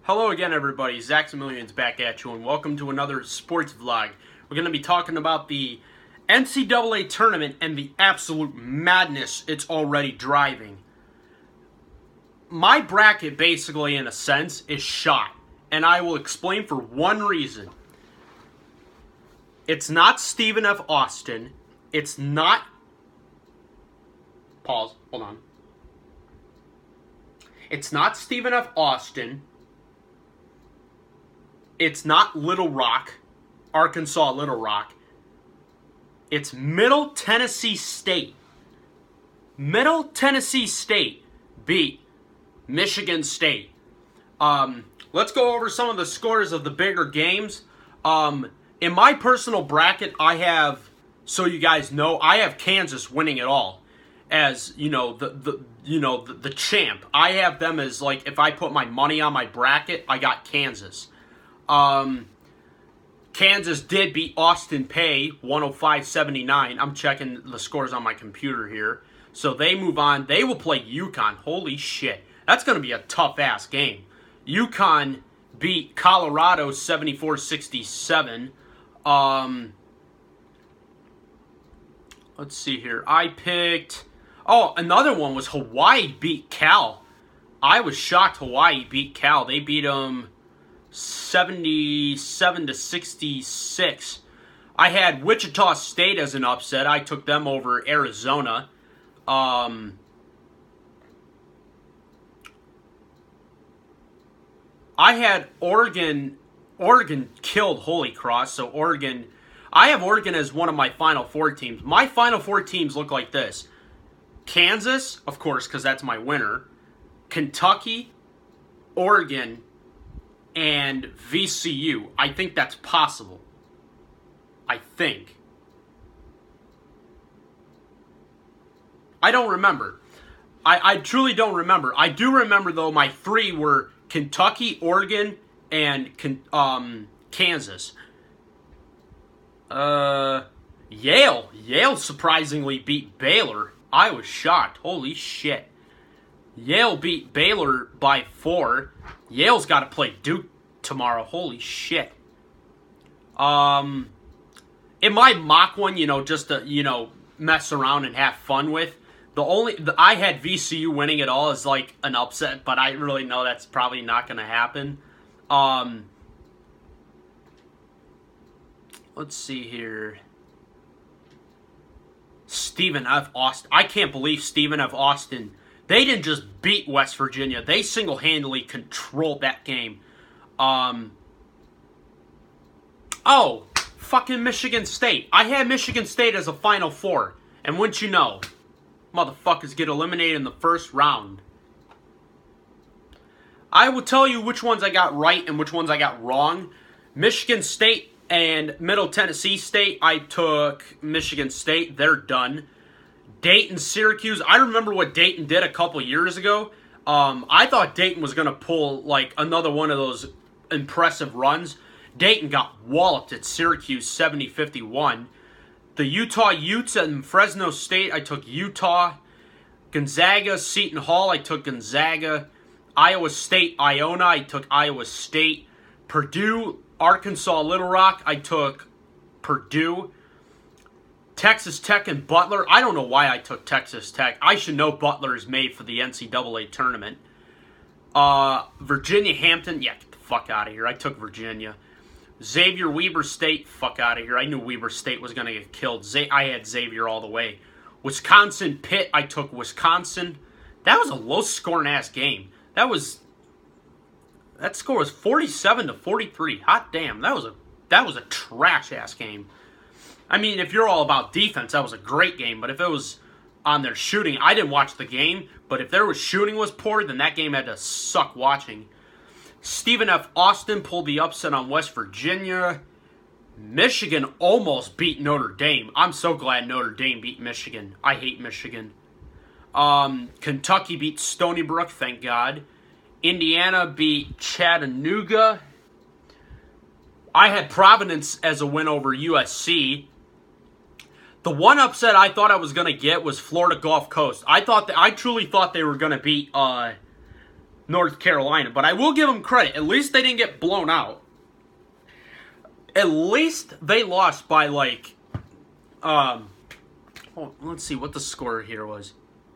Hello again, everybody. Zaxamillions back at you, and welcome to another sports vlog. We're going to be talking about the NCAA Tournament and the absolute madness it's already driving. My bracket, basically, in a sense, is shot, and I will explain for one reason. It's not Stephen F. Austin. It's not... Pause. Hold on. It's not Stephen F. Austin. It's not Little Rock, Arkansas Little Rock. It's Middle Tennessee State. Middle Tennessee State beat Michigan State. Let's go over some of the scores of the bigger games. In my personal bracket, I have, so you guys know, I have Kansas winning it all as, the champ. I have them as, like, if I put my money on my bracket, I got Kansas. Kansas did beat Austin Peay 105-79. I'm checking the scores on my computer here. So they move on. They will play UConn. Holy shit. That's going to be a tough-ass game. UConn beat Colorado 74-67. Let's see here. I picked... Oh, another one was Hawaii beat Cal. I was shocked Hawaii beat Cal. They beat them 77-66. I had Wichita State as an upset. I took them over Arizona. I had Oregon. Oregon killed Holy Cross, so Oregon... I have Oregon as one of my Final Four teams. My Final Four teams look like this. Kansas, of course, because that's my winner. Kentucky, Oregon, and VCU. I think that's possible. I think. I don't remember. I truly don't remember. I do remember, though, my three were Kentucky, Oregon, and Kansas. Yale. Yale surprisingly beat Baylor. I was shocked. Holy shit. Yale beat Baylor by 4. Yale's got to play Duke tomorrow. Holy shit. In my mock one, just to, mess around and have fun with, I had VCU winning it all as like an upset, but I really know that's probably not going to happen. Let's see here. Stephen F. Austin. I can't believe Stephen F. Austin. They didn't just beat West Virginia. They single-handedly controlled that game. Oh, fucking Michigan State. I had Michigan State as a Final Four. And wouldn't you know, motherfuckers get eliminated in the first round. I will tell you which ones I got right and which ones I got wrong. Michigan State and Middle Tennessee State, I took Michigan State. They're done. Dayton, Syracuse. I remember what Dayton did a couple years ago. I thought Dayton was going to pull like another one of those impressive runs. Dayton got walloped at Syracuse 70-51. The Utah Utes and Fresno State, I took Utah. Gonzaga, Seton Hall, I took Gonzaga. Iowa State, Iona, I took Iowa State. Purdue, Arkansas Little Rock, I took Purdue. Texas Tech and Butler. I don't know why I took Texas Tech. I should know Butler is made for the NCAA Tournament. Virginia Hampton. Yeah, get the fuck out of here. I took Virginia. Xavier Weber State. Fuck out of here. I knew Weber State was going to get killed. I had Xavier all the way. Wisconsin Pitt. I took Wisconsin. That was a low-scoring-ass game. That score was 47-43. Hot damn. That was a trash-ass game. I mean, if you're all about defense, that was a great game. But if it was on their shooting, I didn't watch the game. But if their shooting was poor, then that game had to suck watching. Stephen F. Austin pulled the upset on West Virginia. Michigan almost beat Notre Dame. I'm so glad Notre Dame beat Michigan. I hate Michigan. Kentucky beat Stony Brook, thank God. Indiana beat Chattanooga. I had Providence as a win over USC. The one upset I thought I was going to get was Florida Gulf Coast. I truly thought they were going to beat North Carolina. But I will give them credit. At least they didn't get blown out. At least they lost by like... let's see what the score here was.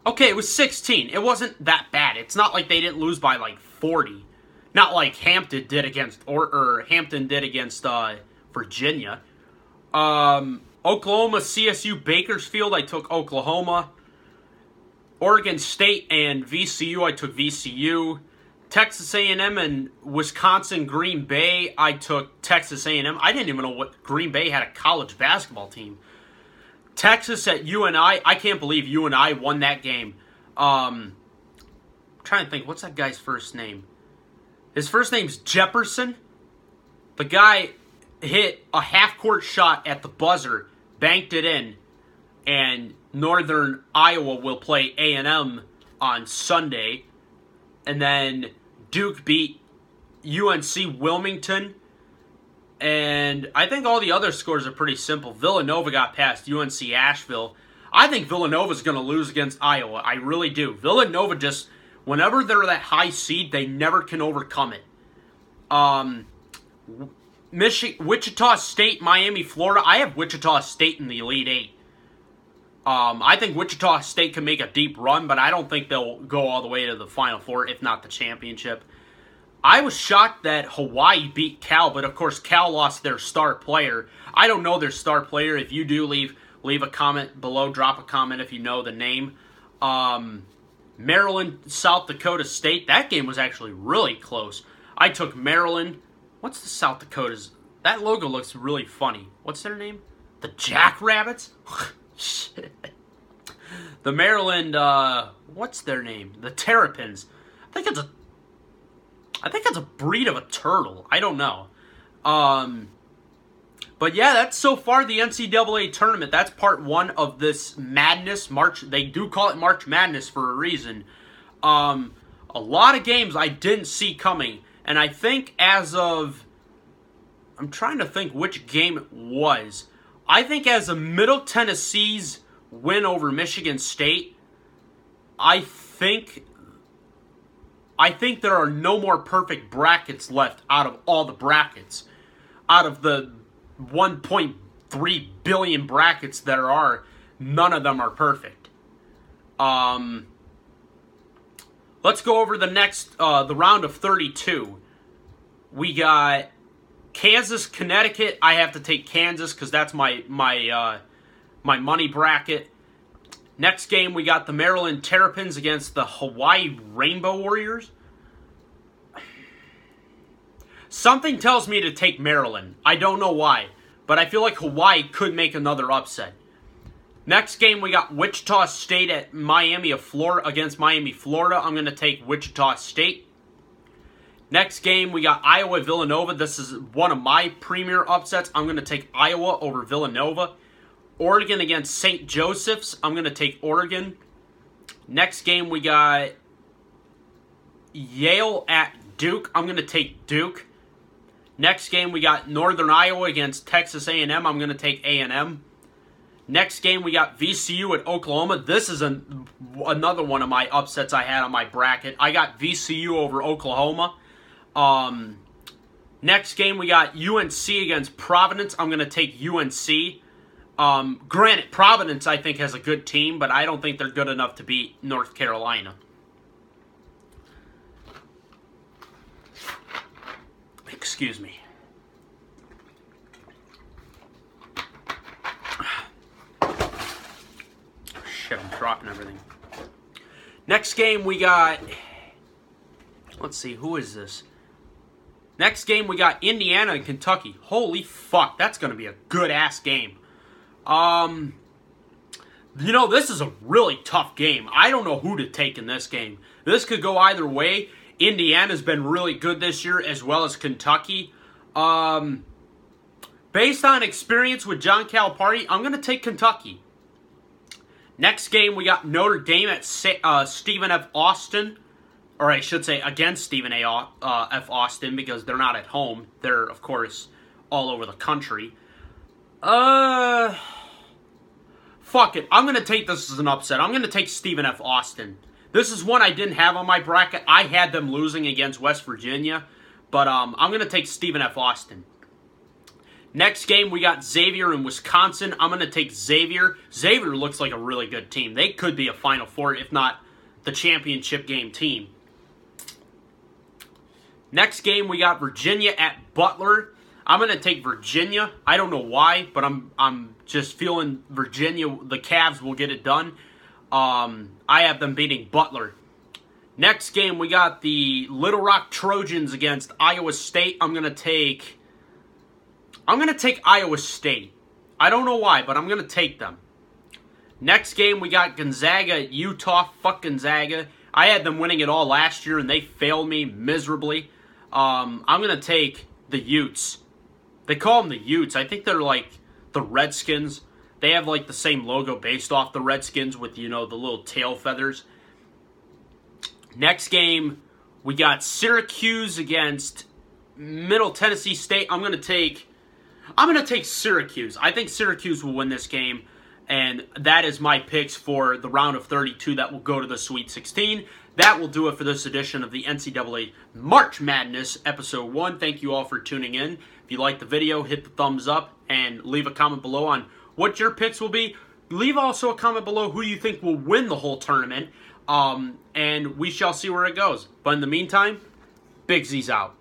Okay, it was 16. It wasn't that bad. It's not like they didn't lose by like 40. Not like Hampton did against Virginia. Oklahoma, CSU, Bakersfield. I took Oklahoma. Oregon State and VCU. I took VCU. Texas A&M and Wisconsin, Green Bay. I took Texas A&M. I didn't even know what Green Bay had a college basketball team. Texas at UNI. I can't believe UNI won that game. I'm trying to think. What's that guy's first name? His first name's Jefferson. The guy hit a half-court shot at the buzzer, banked it in, and Northern Iowa will play A&M on Sunday. And then Duke beat UNC Wilmington. And I think all the other scores are pretty simple. Villanova got past UNC Asheville. I think Villanova's going to lose against Iowa. I really do. Villanova just, whenever they're that high seed, they never can overcome it. Wichita State, Miami, Florida. I have Wichita State in the Elite Eight. I think Wichita State can make a deep run, but I don't think they'll go all the way to the Final Four, if not the championship. I was shocked that Hawaii beat Cal, but of course Cal lost their star player. I don't know their star player. If you do, leave a comment below. Drop a comment if you know the name. Maryland, South Dakota State. That game was actually really close. I took Maryland. What's the South Dakotas? That logo looks really funny. What's their name? The Jackrabbits? Shit. The Maryland, what's their name? The Terrapins. I think it's a breed of a turtle. I don't know. But yeah, that's so far the NCAA tournament. That's part one of this madness. They do call it March Madness for a reason. A lot of games I didn't see coming. And I think as of... I'm trying to think which game it was. I think as of Middle Tennessee's win over Michigan State, I think there are no more perfect brackets left out of all the brackets. Out of the 1.3 billion brackets there are, none of them are perfect. Let's go over the next, the round of 32. We got Kansas, Connecticut. I have to take Kansas because that's my money bracket. Next game, we got the Maryland Terrapins against the Hawaii Rainbow Warriors. Something tells me to take Maryland. I don't know why, but I feel like Hawaii could make another upset. Next game, we got Wichita State at Miami of Florida against Miami, Florida. I'm going to take Wichita State. Next game, we got Iowa, Villanova. This is one of my premier upsets. I'm going to take Iowa over Villanova. Oregon against St. Joseph's. I'm going to take Oregon. Next game, we got Yale at Duke. I'm going to take Duke. Next game, we got Northern Iowa against Texas A&M. I'm going to take A&M. Next game, we got VCU at Oklahoma. This is another one of my upsets I had on my bracket. I got VCU over Oklahoma. Next game, we got UNC against Providence. I'm going to take UNC. Granted, Providence, I think, has a good team, but I don't think they're good enough to beat North Carolina. Excuse me. Shit, I'm dropping everything. Next game, we got... Let's see, who is this? Next game, we got Indiana and Kentucky. Holy fuck, that's going to be a good-ass game. You know, this is a really tough game. I don't know who to take in this game. This could go either way. Indiana's been really good this year, as well as Kentucky. Based on experience with John Calipari, I'm going to take Kentucky. Next game, we got Notre Dame at Stephen F. Austin. Or I should say, against Stephen F. Austin, because they're not at home. They're, of course, all over the country. Fuck it. I'm going to take this as an upset. I'm going to take Stephen F. Austin. This is one I didn't have on my bracket. I had them losing against West Virginia, but I'm going to take Stephen F. Austin. Next game, we got Xavier and Wisconsin. I'm going to take Xavier. Xavier looks like a really good team. They could be a Final Four, if not the championship game team. Next game, we got Virginia at Butler. I'm going to take Virginia. I don't know why, but I'm just feeling Virginia, the Cavs will get it done. I have them beating Butler. Next game, we got the Little Rock Trojans against Iowa State. I'm going to take Iowa State. I don't know why, but I'm going to take them. Next game, we got Gonzaga at Utah. Fuck Gonzaga. I had them winning it all last year, and they failed me miserably. I'm going to take the Utes. They call them the Utes. I think they're like the Redskins. They have like the same logo based off the Redskins with, the little tail feathers. Next game, we got Syracuse against Middle Tennessee State. I'm going to take Syracuse. I think Syracuse will win this game, and that is my picks for the round of 32 that will go to the Sweet 16. That will do it for this edition of the NCAA March Madness Episode 1. Thank you all for tuning in. If you liked the video, hit the thumbs up and leave a comment below on what your picks will be. Leave also a comment below who you think will win the whole tournament, and we shall see where it goes. But in the meantime, Big Z's out.